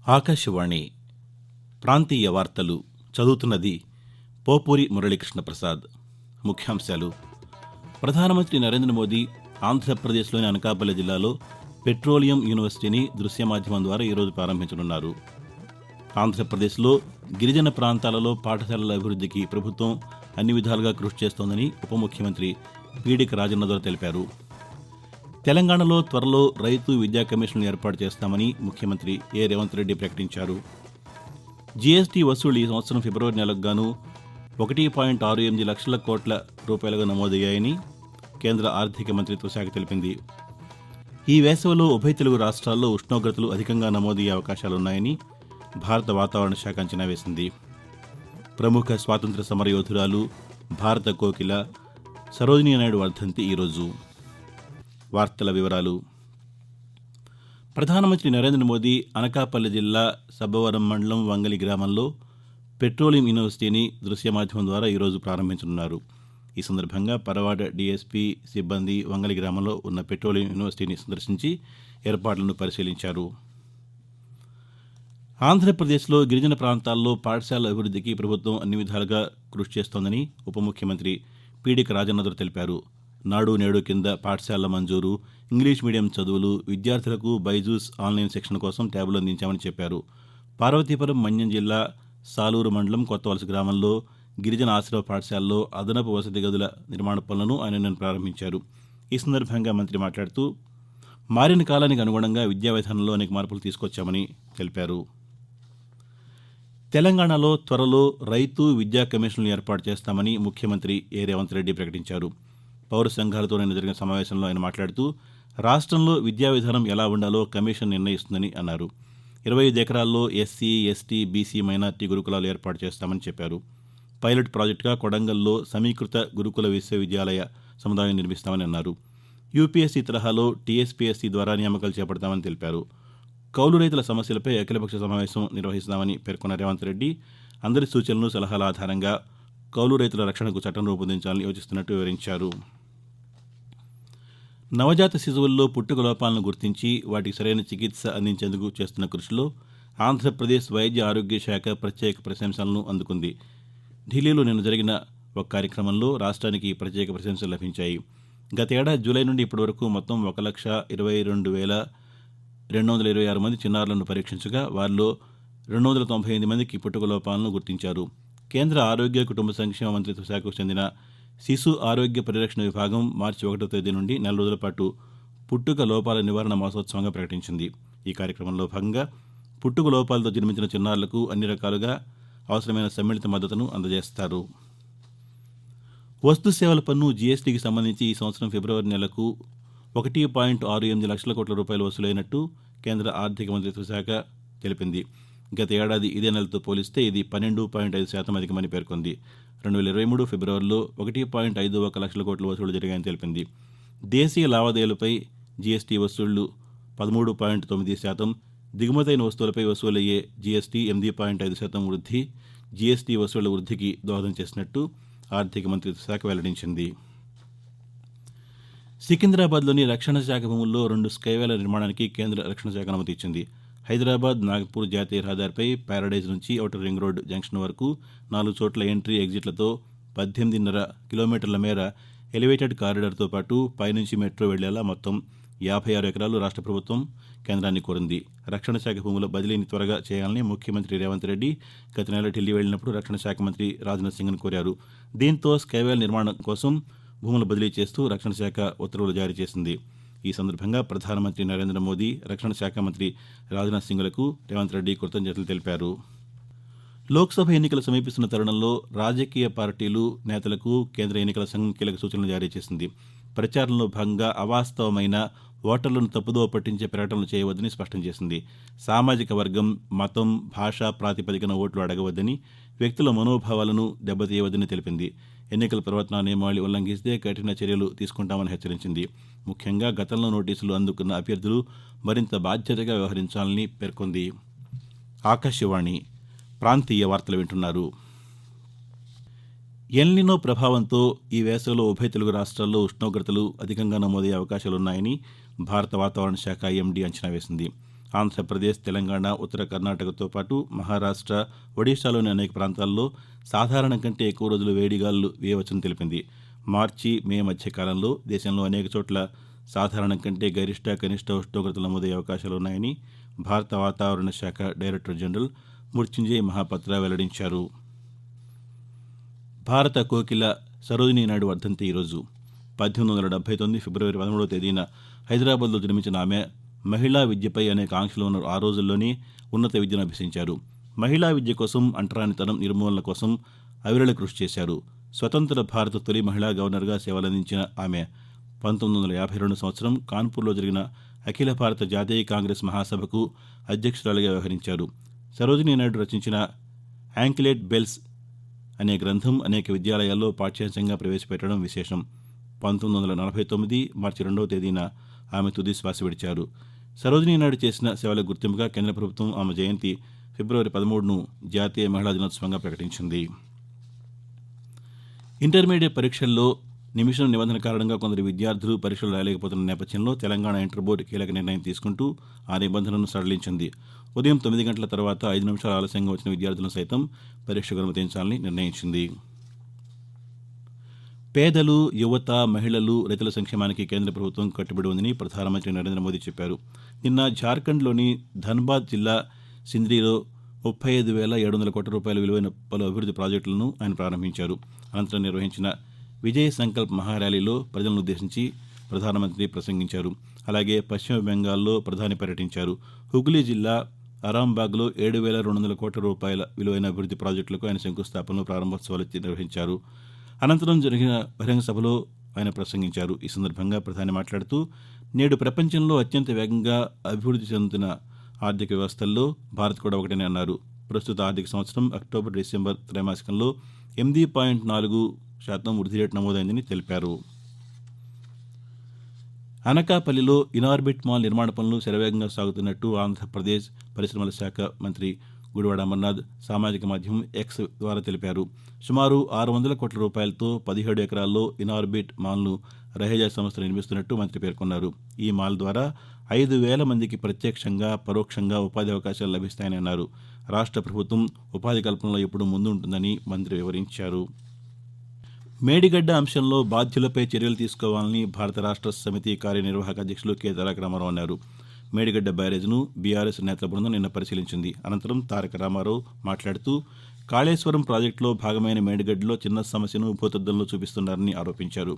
ఆకాశవాణి ప్రాంతీయ వార్తలు చదువుతున్నది పోపూరి మురళీకృష్ణ ప్రసాద్. ముఖ్యాంశాలు: ప్రధానమంత్రి నరేంద్ర మోదీ ఆంధ్రప్రదేశ్లోని అనకాపల్లి జిల్లాలో పెట్రోలియం యూనివర్సిటీని దృశ్య మాధ్యమం ద్వారా ఈరోజు ప్రారంభించనున్నారు. ఆంధ్రప్రదేశ్లో గిరిజన ప్రాంతాలలో పాఠశాలల అభివృద్ధికి ప్రభుత్వం అన్ని విధాలుగా కృషి చేస్తోందని ఉప ముఖ్యమంత్రి పీడిక రాజన్న తెలిపారు. తెలంగాణలో త్వరలో రైతు విద్యా కమిషన్లు ఏర్పాటు చేస్తామని ముఖ్యమంత్రి రేవంత్ రెడ్డి ప్రకటించారు. జీఎస్టీ వసూళ్లు ఈ సంవత్సరం ఫిబ్రవరి నెలకు గాను 1.68 లక్షల కోట్ల రూపాయలుగా నమోదయ్యాయని కేంద్ర ఆర్థిక మంత్రిత్వ శాఖ తెలిపింది. ఈ వేసవిలో ఉభయ తెలుగు రాష్ట్రాల్లో ఉష్ణోగ్రతలు అధికంగా నమోదయ్యే అవకాశాలున్నాయని భారత వాతావరణ శాఖ అంచనా వేసింది. ప్రముఖ స్వాతంత్ర సమరయోధురాలు భారత కోకిల సరోజినీ నాయుడు వర్ధంతి ఈరోజు. వార్తల వివరాలు: ప్రధానమంత్రి నరేంద్ర మోదీ అనకాపల్లి జిల్లా సబ్బవరం మండలం వంగలి గ్రామంలో పెట్రోలియం యూనివర్సిటీని దృశ్య మాధ్యమం ద్వారా ఈరోజు ప్రారంభించనున్నారు. ఈ సందర్భంగా పరవాడ డీఎస్పీ సిబ్బంది వంగలి గ్రామంలో ఉన్న పెట్రోలియం యూనివర్సిటీని సందర్శించి ఏర్పాట్లను పరిశీలించారు. ఆంధ్రప్రదేశ్లో గిరిజన ప్రాంతాల్లో పాఠశాలల అభివృద్ధికి ప్రభుత్వం అన్ని విధాలుగా కృషి చేస్తోందని ఉప ముఖ్యమంత్రి పీడిక రాజన్న తెలిపారు. నాడు నేడు కింద పాఠశాలల మంజూరు, ఇంగ్లీష్ మీడియం చదువులు, విద్యార్థులకు బైజూస్ ఆన్లైన్ శిక్షణ కోసం ట్యాబులు అందించామని చెప్పారు. పార్వతీపురం మన్యం జిల్లా సాలూరు మండలం కొత్తవలస గ్రామంలో గిరిజన ఆశ్రమ పాఠశాలలో అదనపు వసతి గదుల నిర్మాణ పనులను ఆయన ప్రారంభించారు. ఈ సందర్భంగా మంత్రి మాట్లాడుతూ మారిన కాలానికి అనుగుణంగా విద్యా విధానంలో అనేక మార్పులు తీసుకొచ్చామని తెలిపారు. తెలంగాణలో త్వరలో రైతు విద్యా కమిషన్లు ఏర్పాటు చేస్తామని ముఖ్యమంత్రి రేవంత్ రెడ్డి ప్రకటించారు. పౌర సంఘాలతో నిన్న జరిగిన సమావేశంలో ఆయన మాట్లాడుతూ రాష్ట్రంలో విద్యా విధానం ఎలా ఉండాలో కమిషన్ నిర్ణయిస్తుందని అన్నారు. 25 ఎకరాల్లో ఎస్సీ, ఎస్టీ, బీసీ, మైనార్టీ గురుకులాలు ఏర్పాటు చేస్తామని చెప్పారు. పైలట్ ప్రాజెక్టుగా కొడంగల్లో సమీకృత గురుకుల విశ్వవిద్యాలయ సముదాయం నిర్మిస్తామని అన్నారు. యూపీఎస్సీ తరహాలో టీఎస్పీఎస్సీ ద్వారా నియామకాలు చేపడతామని తెలిపారు. కౌలు రైతుల సమస్యలపై అఖిలపక్ష సమావేశం నిర్వహిస్తామని పేర్కొన్న రేవంత్ రెడ్డి అందరి సూచనలు, సలహాల ఆధారంగా కౌలు రైతుల రక్షణకు చట్టం రూపొందించాలని యోచిస్తున్నట్టు వివరించారు. నవజాత శిశువుల్లో పుట్టుక లోపాలను గుర్తించి వాటికి సరైన చికిత్స అందించేందుకు చేస్తున్న కృషిలో ఆంధ్రప్రదేశ్ వైద్య ఆరోగ్య శాఖ ప్రత్యేక ప్రశంసలను అందుకుంది. ఢిల్లీలో నిన్న జరిగిన ఒక కార్యక్రమంలో రాష్ట్రానికి ప్రత్యేక ప్రశంసలు లభించాయి. గత ఏడాది జూలై నుండి ఇప్పటి వరకు మొత్తం 1,22,226 మంది చిన్నారులను పరీక్షించగా వారిలో 298 మందికి పుట్టుక లోపాలను గుర్తించారు. కేంద్ర ఆరోగ్య కుటుంబ సంక్షేమ మంత్రిత్వ శాఖకు చెందిన శిశు ఆరోగ్య పరిరక్షణ విభాగం మార్చి 1వ తేదీ నుండి 4 రోజుల పాటు పుట్టుక లోపాల నివారణ మాసోత్సవంగా ప్రకటించింది. ఈ కార్యక్రమంలో భాగంగా పుట్టుక లోపాలతో జన్మించిన చిన్నారులకు అన్ని రకాలుగా అవసరమైన సమ్మిళిత మద్దతును అందజేస్తారు. వస్తు సేవల పన్ను జీఎస్టీకి సంబంధించి ఈ సంవత్సరం ఫిబ్రవరి నెలకు 1.68 లక్షల కోట్ల రూపాయలు వసూలైనట్టు కేంద్ర ఆర్థిక మంత్రిత్వ శాఖ తెలిపింది. గత ఏడాది ఇదే నెలతో పోలిస్తే ఇది 12.5% అధికమని పేర్కొంది. 2023 ఫిబ్రవరిలో 1.51 లక్షల కోట్ల వసూళ్లు జరిగాయని తెలిపింది. దేశీయ లావాదేవీలపై జీఎస్టీ వసూళ్లు 13.9%, దిగుమతైన వస్తువులపై వసూలయ్యే జీఎస్టీ 8.5% వృద్ధి జీఎస్టీ వసూళ్ల వృద్ధికి దోహదం చేసినట్టు ఆర్థిక మంత్రిత్వ శాఖ వెల్లడించింది. సికింద్రాబాద్లోని రక్షణ శాఖ భూముల్లో 2 స్కైవేల నిర్మాణానికి కేంద్ర రక్షణ శాఖ అనుమతి ఇచ్చింది. హైదరాబాద్ నాగపూర్ జాతీయ రహదారిపై ప్యారడైజ్ నుంచి ఔటర్ రింగ్ రోడ్ జంక్షన్ వరకు 4 చోట్ల ఎంట్రీ, ఎగ్జిట్లతో 18.5 కిలోమీటర్ల మేర ఎలివేటెడ్ కారిడార్తో పాటు పైనుంచి మెట్రో వెళ్లేలా మొత్తం 56 ఎకరాలు రాష్ట్ర ప్రభుత్వం కేంద్రాన్ని కోరింది. రక్షణ శాఖ భూముల బదిలీని త్వరగా చేయాలని ముఖ్యమంత్రి రేవంత్ రెడ్డి గత నెల ఢిల్లీ వెళ్లినప్పుడు రక్షణ శాఖ మంత్రి రాజ్నాథ్ సింగ్ను కోరారు. దీంతో స్కైవేల్ నిర్మాణం కోసం భూములు బదిలీ చేస్తూ రక్షణ శాఖ ఉత్తర్వులు జారీ చేసింది. ఈ సందర్భంగా ప్రధానమంత్రి నరేంద్ర మోదీ, రక్షణ శాఖ మంత్రి రాజ్నాథ్ సింగ్లకు రేవంత్ రెడ్డి కృతజ్ఞతలు తెలిపారు. లోక్సభ ఎన్నికలు సమీపిస్తున్న తరుణంలో రాజకీయ పార్టీలు, నేతలకు కేంద్ర ఎన్నికల సంఘం కీలక సూచనలు జారీ చేసింది. ప్రచారంలో భాగంగా అవాస్తవమైన, ఓటర్లను తప్పుదోవ పట్టించే ప్రకటనలు చేయవద్దని స్పష్టం చేసింది. సామాజిక వర్గం, మతం, భాష ప్రాతిపదికన ఓట్లు అడగవద్దని, వ్యక్తుల మనోభావాలను దెబ్బతీయవద్దని తెలిపింది. ఎన్నికల ప్రవర్తనా నియమావళి ఉల్లంఘిస్తే కఠిన చర్యలు తీసుకుంటామని హెచ్చరించింది. ముఖ్యంగా గతంలో నోటీసులు అందుకున్న అభ్యర్థులు మరింత బాధ్యతగా వ్యవహరించాలని పేర్కొంది. ఆకాశవాణి ప్రాంతీయ వార్తలు వింటున్నారు. ఎల్నినో ప్రభావంతో ఈ వేసవిలో ఉభయ తెలుగు రాష్ట్రాల్లో ఉష్ణోగ్రతలు అధికంగా నమోదయ్యే అవకాశాలున్నాయని భారత వాతావరణ శాఖ ఐఎండీ అంచనా వేసింది. ఆంధ్రప్రదేశ్, తెలంగాణ, ఉత్తర కర్ణాటకతో పాటు మహారాష్ట, ఒడిశాలోని అనేక ప్రాంతాల్లో సాధారణం కంటే ఎక్కువ రోజులు వేడిగాలులు వీయవచ్చని తెలిపింది. మార్చి, మే మధ్య కాలంలో దేశంలో అనేక చోట్ల సాధారణం కంటే గరిష్ట, కనిష్ట ఉష్ణోగ్రతలు నమోదయ్యే అవకాశాలున్నాయని భారత వాతావరణ శాఖ డైరెక్టర్ జనరల్ మృత్యుంజయ్ మహాపత్ర వెల్లడించారు. భారత కోకిల సరోజినీ నాయుడు వర్ధంతి ఈరోజు. 1879 ఫిబ్రవరి 13వ తేదీన హైదరాబాద్లో జన్మించిన ఆమె మహిళా విద్యపై అనేక ఆంక్షలు ఉన్న ఆ రోజుల్లోనే ఉన్నత విద్యను అభ్యసించారు. మహిళా విద్య కోసం, అంటరానితనం నిర్మూలన కోసం అవిరళ కృషి చేశారు. స్వతంత్ర భారత తొలి మహిళా గవర్నర్గా సేవలందించిన ఆమె 1952 సంవత్సరం కాన్పూర్లో జరిగిన అఖిల భారత జాతీయ కాంగ్రెస్ మహాసభకు అధ్యక్షురాలిగా వ్యవహరించారు. సరోజినీ నాయుడు రచించిన యాంకిలేట్ బెల్స్ అనే గ్రంథం అనేక విద్యాలయాల్లో పాఠ్యాంశంగా ప్రవేశపెట్టడం విశేషం. 1949 మార్చి 2వ తేదీన ఆమె తుది శ్వాస విడిచారు. సరోజినీ నాయుడు చేసిన సేవలకు గుర్తింపుగా కేంద్ర ప్రభుత్వం ఆమె జయంతి ఫిబ్రవరి 13ను జాతీయ మహిళా దినోత్సవంగా ప్రకటించింది. ఇంటర్మీడియట్ పరీక్షల్లో నిమిషం నిబంధన కారణంగా కొందరు విద్యార్థులు పరీక్షలు రాయలేకపోతున్న నేపథ్యంలో తెలంగాణ ఇంటర్ బోర్డు కీలక నిర్ణయం తీసుకుంటూ ఆ నిబంధనను సడలించింది. ఉదయం 9 గంటల తర్వాత 5 నిమిషాలు ఆలస్యంగా వచ్చిన విద్యార్థులను సైతం పరీక్షకు అనుమతించాలని నిర్ణయించింది. పేదలు, యువత, మహిళలు, రైతుల సంక్షేమానికి కేంద్ర ప్రభుత్వం కట్టుబడి ఉందని ప్రధానమంత్రి నరేంద్ర మోదీ చెప్పారు. నిన్న జార్ఖండ్లోని ధన్బాద్ జిల్లా సింద్రీలో 35,700 కోట్ల రూపాయల విలువైన పలు అభివృద్ధి ప్రాజెక్టులను ఆయన ప్రారంభించారు. అనంతరం నిర్వహించిన విజయ్ సంకల్ప్ మహార్యాలీలో ప్రజలను ఉద్దేశించి ప్రధానమంత్రి ప్రసంగించారు. అలాగే పశ్చిమ బెంగాల్లో ప్రధాని పర్యటించారు. హుగ్లీ జిల్లా అరాంబాగ్లో 7,200 కోట్ల రూపాయల విలువైన అభివృద్ధి ప్రాజెక్టులకు ఆయన శంకుస్థాపనలు, ప్రారంభోత్సవాలు నిర్వహించారు. అనంతరం జరిగిన బహిరంగ సభలో ఆయన ప్రసంగించారు. ఈ సందర్భంగా ప్రధాని మాట్లాడుతూ, నేడు ప్రపంచంలో అత్యంత వేగంగా అభివృద్ధి చెందుతున్న ఆర్థిక వ్యవస్థల్లో భారత్ కూడా ఒకటని అన్నారు. ప్రస్తుత ఆర్థిక సంవత్సరం అక్టోబర్, డిసెంబర్ త్రైమాసికంలో 8.4% వృద్ధి రేటు నమోదైందని తెలిపారు. అనకాపల్లిలో ఇనార్బిట్ మాల్ నిర్మాణ పనులు శరవేగంగా సాగుతున్నట్టు ఆంధ్రప్రదేశ్ పరిశ్రమల శాఖ మంత్రి గుడివాడ అమర్నాథ్ సామాజిక మాధ్యమం ఎక్స్ ద్వారా తెలిపారు. సుమారు 600 కోట్ల రూపాయలతో 17 ఎకరాల్లో ఇనార్బిట్ మాల్ను రహేజా సంస్థ నిర్మిస్తున్నట్టు మంత్రి పేర్కొన్నారు. ఈ మాల్ ద్వారా 5,000 మందికి ప్రత్యక్షంగా, పరోక్షంగా ఉపాధి అవకాశాలు లభిస్తాయని అన్నారు. రాష్ట్ర ప్రభుత్వం ఉపాధి కల్పనలో ఎప్పుడూ ముందుంటుందని మంత్రి వివరించారు. మేడిగడ్డ అంశంలో బాధ్యులపై చర్యలు తీసుకోవాలని భారత రాష్ట్ర సమితి కార్యనిర్వాహక అధ్యక్షులు కె తారక రామారావు అన్నారు. మేడిగడ్డ బ్యారేజ్ను బీఆర్ఎస్ నేతల బృందం నిన్న పరిశీలించింది. అనంతరం తారక రామారావు మాట్లాడుతూ, కాళేశ్వరం ప్రాజెక్టులో భాగమైన మేడిగడ్డలో చిన్న సమస్యను భూతద్దంలో చూపిస్తున్నారని ఆరోపించారు.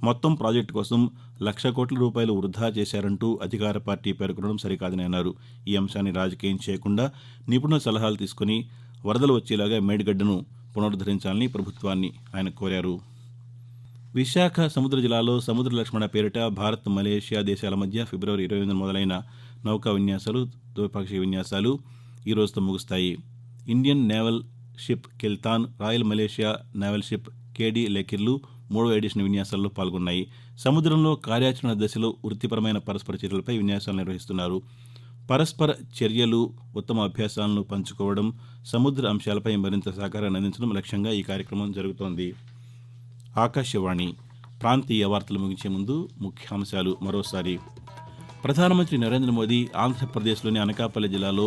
మొత్తం ప్రాజెక్టు కోసం 1,00,000 కోట్ల రూపాయలు వృధా చేశారంటూ అధికార పార్టీ పేర్కొనడం సరికాదని అన్నారు. ఈ అంశాన్ని రాజకీయం చేయకుండా నిపుణుల సలహాలు తీసుకుని వరదలు వచ్చేలాగా మేడిగడ్డను పునరుద్ధరించాలని ప్రభుత్వాన్ని ఆయన కోరారు. విశాఖ సముద్ర జిల్లాలో సముద్ర లక్ష్మణ పేరిట భారత్, మలేషియా దేశాల మధ్య ఫిబ్రవరి 28న మొదలైన నౌకా విన్యాసాలు, ద్వైపాక్షిక విన్యాసాలు ఈ రోజుతో ముగుస్తాయి. Indian naval ship Kiltan, royal Malaysia naval ship KD లేకిర్లు 3వ ఎడిషన్ విన్యాసాల్లో పాల్గొన్నాయి. సముద్రంలో కార్యాచరణ దశలో వృత్తిపరమైన పరస్పర చర్యలపై విన్యాసాలు నిర్వహిస్తున్నారు. పరస్పర చర్యలు, ఉత్తమ అభ్యాసాలను పంచుకోవడం, సముద్ర అంశాలపై మరింత సహకారాన్ని అందించడం లక్ష్యంగా ఈ కార్యక్రమం జరుగుతోంది. ఆకాశవాణి ప్రాంతీయ వార్తలు ముగించే ముందు ముఖ్యాంశాలు మరోసారి. ప్రధానమంత్రి నరేంద్ర మోదీ ఆంధ్రప్రదేశ్లోని అనకాపల్లి జిల్లాలో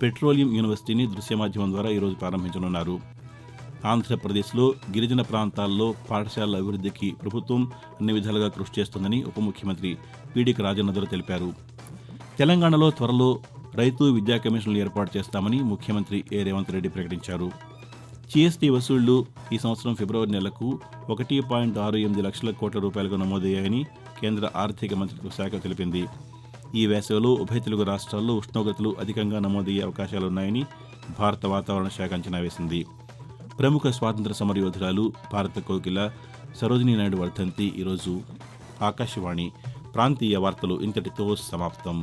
పెట్రోలియం యూనివర్సిటీని దృశ్య మాధ్యమం ద్వారా ఈరోజు ప్రారంభించనున్నారు. ఆంధ్రప్రదేశ్లో గిరిజన ప్రాంతాల్లో పాఠశాలల అభివృద్ధికి ప్రభుత్వం అన్ని విధాలుగా కృషి చేస్తోందని ఉప ముఖ్యమంత్రి పీడీక రాజేంద్ర తెలిపారు. తెలంగాణలో త్వరలో రైతు విద్యా కమిషన్లు ఏర్పాటు చేస్తామని ముఖ్యమంత్రి ఏ రేవంత్ రెడ్డి ప్రకటించారు. జీఎస్టీ వసూళ్లు ఈ సంవత్సరం ఫిబ్రవరి నెలకు 1.68 లక్షల కోట్ల రూపాయలుగా నమోదయ్యాయని కేంద్ర ఆర్థిక మంత్రిత్వ శాఖ తెలిపింది. ఈ వేసవిలో ఉభయ తెలుగు రాష్ట్రాల్లో ఉష్ణోగ్రతలు అధికంగా నమోదయ్యే అవకాశాలున్నాయని భారత వాతావరణ శాఖ అంచనా వేసింది. ప్రముఖ స్వాతంత్ర సమరయోధురాలు భారత కోకిల సరోజినీ నాయుడు వర్ధంతి ఈరోజు. ఆకాశవాణి ప్రాంతీయ వార్తలు ఇంతటితో సమాప్తం.